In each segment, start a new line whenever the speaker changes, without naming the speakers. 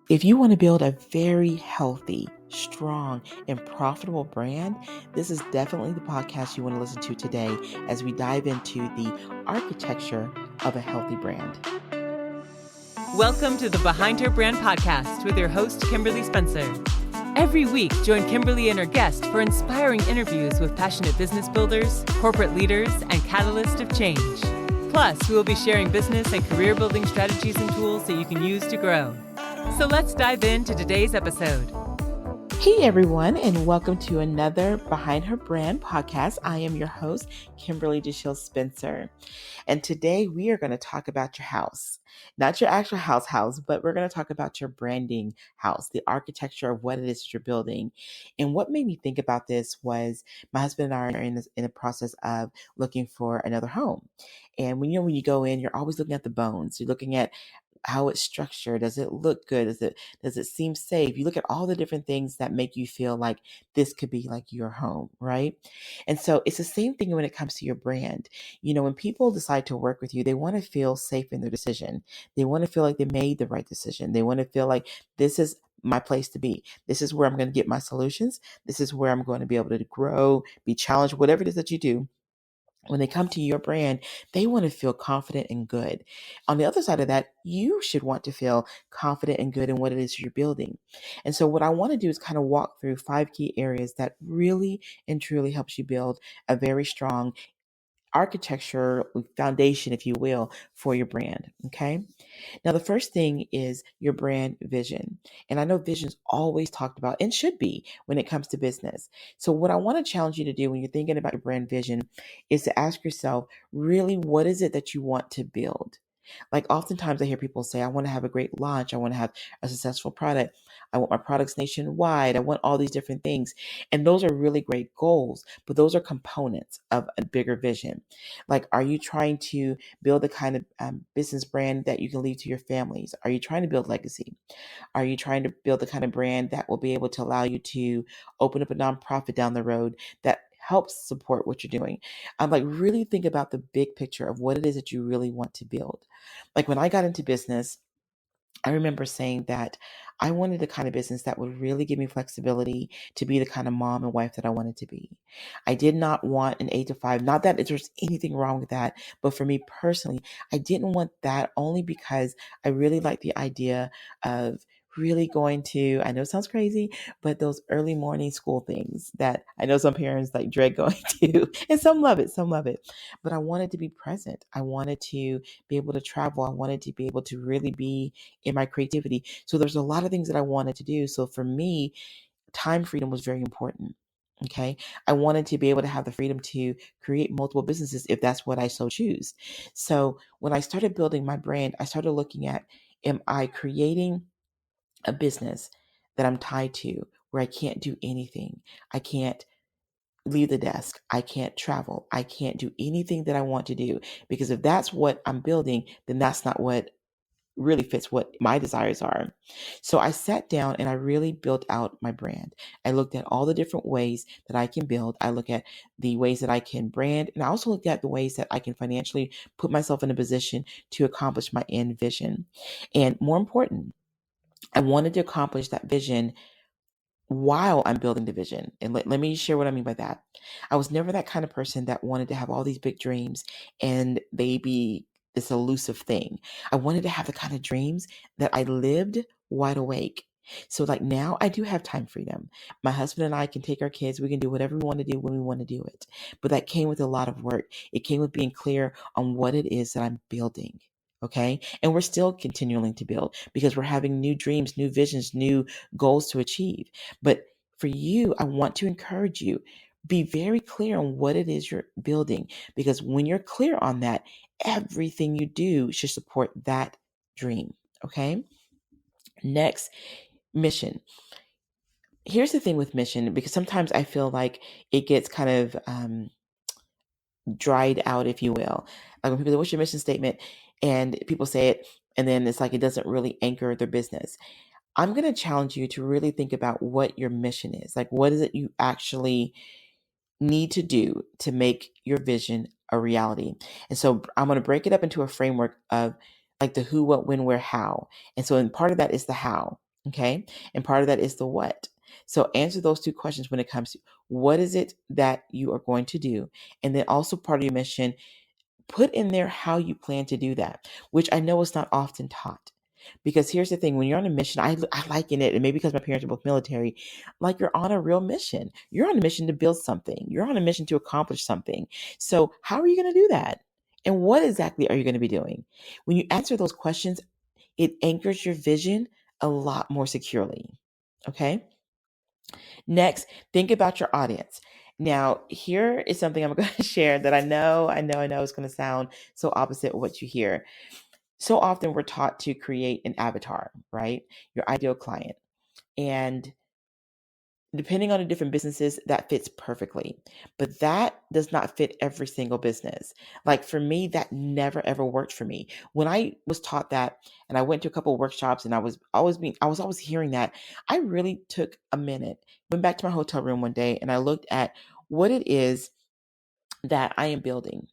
If you want to build a very healthy, strong, and profitable brand, this is definitely the podcast you want to listen to today as we dive into the architecture of a healthy brand.
Welcome to the Behind Her Brand podcast with your host, Kimberly Spencer. Every week, join Kimberly and her guest for inspiring interviews with passionate business builders, corporate leaders, and catalysts of change. Plus, we will be sharing business and career building strategies and tools that you can use to grow. So let's dive into today's episode.
Hey everyone, and welcome to another Behind Her Brand podcast. I am your host, Kimberly DeShields-Spencer. And today we are going to talk about your house. Not your actual house, but we're going to talk about your branding house, the architecture of what it is that you're building. And what made me think about this was my husband and I are in the process of looking for another home. And when you go in, you're always looking at the bones. You're looking at how it's structured. Does it look good? Does it seem safe? You look at all the different things that make you feel like this could be like your home, right? And so it's the same thing when it comes to your brand. When people decide to work with you, they want to feel safe in their decision. They want to feel like they made the right decision. They want to feel like this is my place to be. This is where I'm going to get my solutions. This is where I'm going to be able to grow, be challenged, whatever it is that you do. When they come to your brand, they want to feel confident and good. On the other side of that, you should want to feel confident and good in what it is you're building. And so what I want to do is kind of walk through 5 key areas that really and truly helps you build a very strong architecture foundation, if you will, for your brand. Okay. Now, the first thing is your brand vision. And I know vision's always talked about and should be when it comes to business. So what I want to challenge you to do when you're thinking about your brand vision is to ask yourself, really, what is it that you want to build? Like oftentimes I hear people say, I want to have a great launch. I want to have a successful product. I want my products nationwide. I want all these different things. And those are really great goals, but those are components of a bigger vision. Like, are you trying to build the kind of business brand that you can leave to your families? Are you trying to build legacy? Are you trying to build the kind of brand that will be able to allow you to open up a nonprofit down the road that helps support what you're doing? I'm like, really think about the big picture of what it is that you really want to build. Like when I got into business, I remember saying that I wanted the kind of business that would really give me flexibility to be the kind of mom and wife that I wanted to be. I did not want an 8 to 5, not that there's anything wrong with that, but for me personally, I didn't want that only because I really like the idea of really going to, I know it sounds crazy, but those early morning school things that I know some parents like dread going to, and some love it. But I wanted to be present. I wanted to be able to travel. I wanted to be able to really be in my creativity. So there's a lot of things that I wanted to do. So for me, time freedom was very important. Okay. I wanted to be able to have the freedom to create multiple businesses if that's what I so choose. So when I started building my brand, I started looking at, am I creating a business that I'm tied to where I can't do anything? I can't leave the desk. I can't travel. I can't do anything that I want to do, because if that's what I'm building, then that's not what really fits what my desires are. So I sat down and I really built out my brand. I looked at all the different ways that I can build. I look at the ways that I can brand, and I also looked at the ways that I can financially put myself in a position to accomplish my end vision. And more important, I wanted to accomplish that vision while I'm building the vision. And let me share what I mean by that. I was never that kind of person that wanted to have all these big dreams and they be this elusive thing. I wanted to have the kind of dreams that I lived wide awake. So like now I do have time freedom. My husband and I can take our kids. We can do whatever we want to do when we want to do it. But that came with a lot of work. It came with being clear on what it is that I'm building. Okay. And we're still continuing to build because we're having new dreams, new visions, new goals to achieve. But for you, I want to encourage you, be very clear on what it is you're building, because when you're clear on that, everything you do should support that dream. Okay. Next, mission. Here's the thing with mission, because sometimes I feel like it gets kind of dried out, if you will. Like when people say, what's your mission statement? And people say it, and then it's like it doesn't really anchor their business. I'm going to challenge you to really think about what your mission is. Like, what is it you actually need to do to make your vision a reality? And so I'm going to break it up into a framework of like the who, what, when, where, how. And so, part of that is the how. Okay. And part of that is the what. So answer those two questions when it comes to what is it that you are going to do? And then also part of your mission, put in there how you plan to do that, which I know is not often taught. Because here's the thing, when you're on a mission, I liken it, and maybe because my parents are both military, like you're on a real mission. You're on a mission to build something. You're on a mission to accomplish something. So how are you going to do that? And what exactly are you going to be doing? When you answer those questions, it anchors your vision a lot more securely. Okay. Next, think about your audience. Now, here is something I'm going to share that I know is going to sound so opposite of what you hear. So often we're taught to create an avatar, right? Your ideal client. And depending on the different businesses, that fits perfectly. But that does not fit every single business. Like for me, that never ever worked for me. When I was taught that, and I went to a couple of workshops, and I was always hearing that, I really took a minute, went back to my hotel room one day, and I looked at what it is that I am building.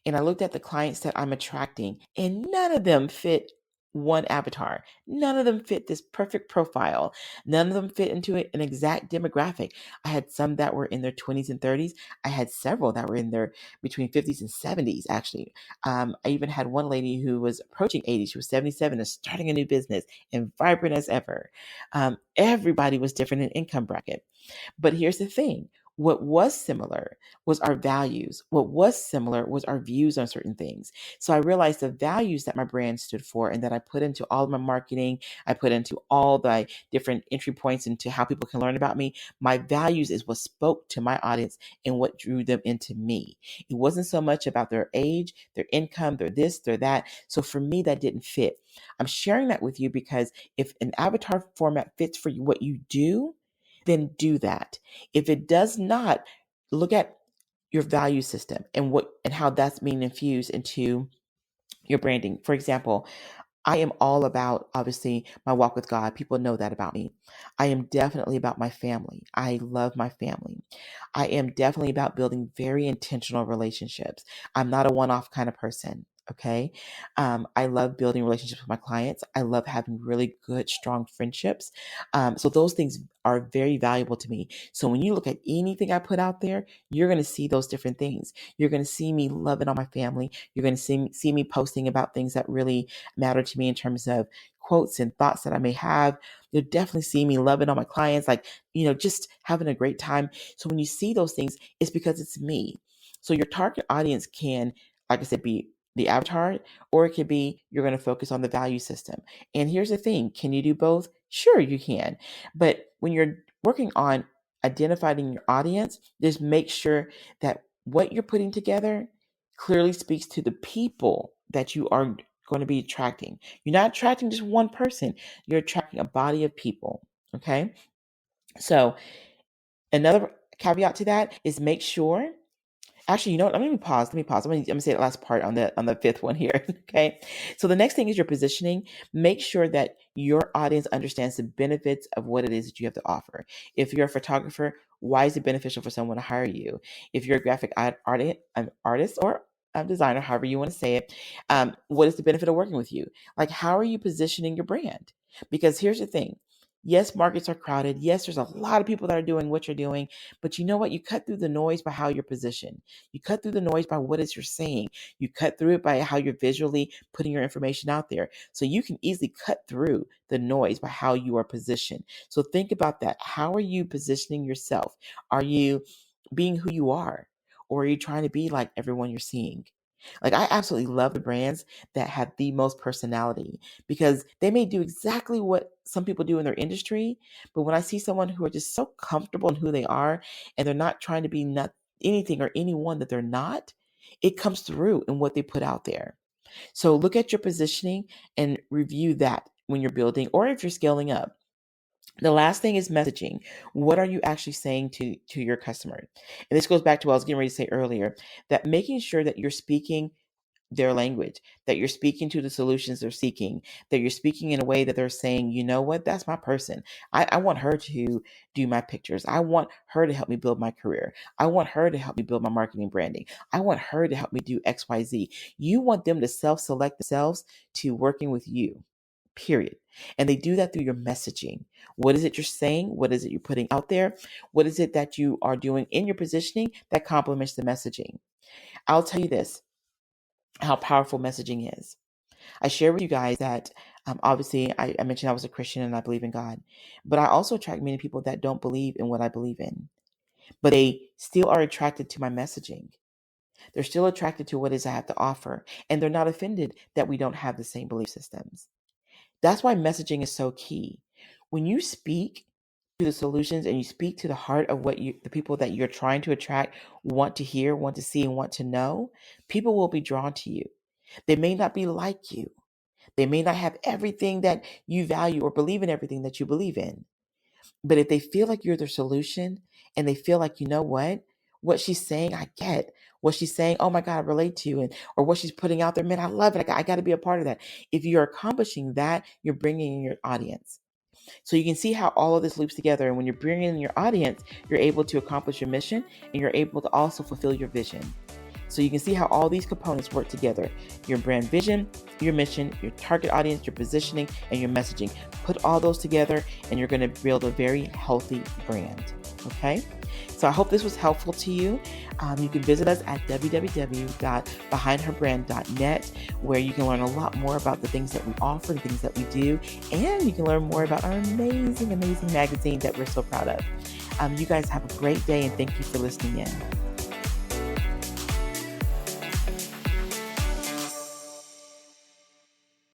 And I looked at the clients that I'm attracting, and none of them fit one avatar. None of them fit this perfect profile. None of them fit into an exact demographic. I had some that were in their 20s and 30s. I had several that were in their between 50s and 70s, actually. I even had one lady who was approaching 80. She was 77 and starting a new business and vibrant as ever. Everybody was different in income bracket. But here's the thing. What was similar was our values. What was similar was our views on certain things. So I realized the values that my brand stood for and that I put into all of my marketing, I put into all the different entry points into how people can learn about me. My values is what spoke to my audience and what drew them into me. It wasn't so much about their age, their income, their this, their that. So for me, that didn't fit. I'm sharing that with you because if an avatar format fits for you, what you do, then do that. If it does not, look at your value system and how that's being infused into your branding. For example, I am all about, obviously, my walk with God. People know that about me. I am definitely about my family. I love my family. I am definitely about building very intentional relationships. I'm not a one-off kind of person. Okay. I love building relationships with my clients. I love having really good, strong friendships. So those things are very valuable to me. So when you look at anything I put out there, you're going to see those different things. You're going to see me loving on my family. You're going to see me posting about things that really matter to me in terms of quotes and thoughts that I may have. You'll definitely see me loving on my clients, like, just having a great time. So when you see those things, it's because it's me. So your target audience can, like I said, be the avatar, or it could be you're going to focus on the value system. And here's the thing, can you do both? Sure, you can. But when you're working on identifying your audience, just make sure that what you're putting together clearly speaks to the people that you are going to be attracting. You're not attracting just one person, you're attracting a body of people. Okay. So, another caveat to that is make sure. Actually, you know what? Let me pause. Let me pause. I'm gonna say the last part on the fifth one here. Okay. So the next thing is your positioning. Make sure that your audience understands the benefits of what it is that you have to offer. If you're a photographer, why is it beneficial for someone to hire you? If you're a graphic artist or a designer, however you want to say it, what is the benefit of working with you? Like, how are you positioning your brand? Because here's the thing. Yes, markets are crowded. Yes, there's a lot of people that are doing what you're doing, but you know what? You cut through the noise by how you're positioned. You cut through the noise by what it is you're saying. You cut through it by how you're visually putting your information out there. So you can easily cut through the noise by how you are positioned. So think about that. How are you positioning yourself? Are you being who you are? Or are you trying to be like everyone you're seeing? Like, I absolutely love the brands that have the most personality because they may do exactly what some people do in their industry. But when I see someone who are just so comfortable in who they are and they're not trying to be not anything or anyone that they're not, it comes through in what they put out there. So look at your positioning and review that when you're building or if you're scaling up. The last thing is messaging. What are you actually saying to your customer? And this goes back to what I was getting ready to say earlier, that making sure that you're speaking their language, that you're speaking to the solutions they're seeking, that you're speaking in a way that they're saying, you know what, that's my person. I want her to do my pictures. I want her to help me build my career. I want her to help me build my marketing branding. I want her to help me do XYZ. You want them to self-select themselves to working with you. period. And they do that through your messaging. What is it you're saying? What is it you're putting out there? What is it that you are doing in your positioning that complements the messaging? I'll tell you this, how powerful messaging is. I share with you guys that obviously I mentioned I was a Christian and I believe in God, but I also attract many people that don't believe in what I believe in, but they still are attracted to my messaging. They're still attracted to what it is I have to offer, and they're not offended that we don't have the same belief systems. That's why messaging is so key. When you speak to the solutions and you speak to the heart of what the people that you're trying to attract want to hear, want to see, and want to know, people will be drawn to you. They may not be like you. They may not have everything that you value or believe in everything that you believe in. But if they feel like you're their solution and they feel like, you know what she's saying, I get what she's saying. Oh my God, I relate to you. And, or what she's putting out there, man, I love it. I got to be a part of that. If you're accomplishing that, you're bringing in your audience. So you can see how all of this loops together. And when you're bringing in your audience, you're able to accomplish your mission and you're able to also fulfill your vision. So you can see how all these components work together. Your brand vision, your mission, your target audience, your positioning, and your messaging. Put all those together and you're going to build a very healthy brand. Okay? So I hope this was helpful to you. You can visit us at www.behindherbrand.net, where you can learn a lot more about the things that we offer, the things that we do, and you can learn more about our amazing, amazing magazine that we're so proud of. You guys have a great day and thank you for listening in.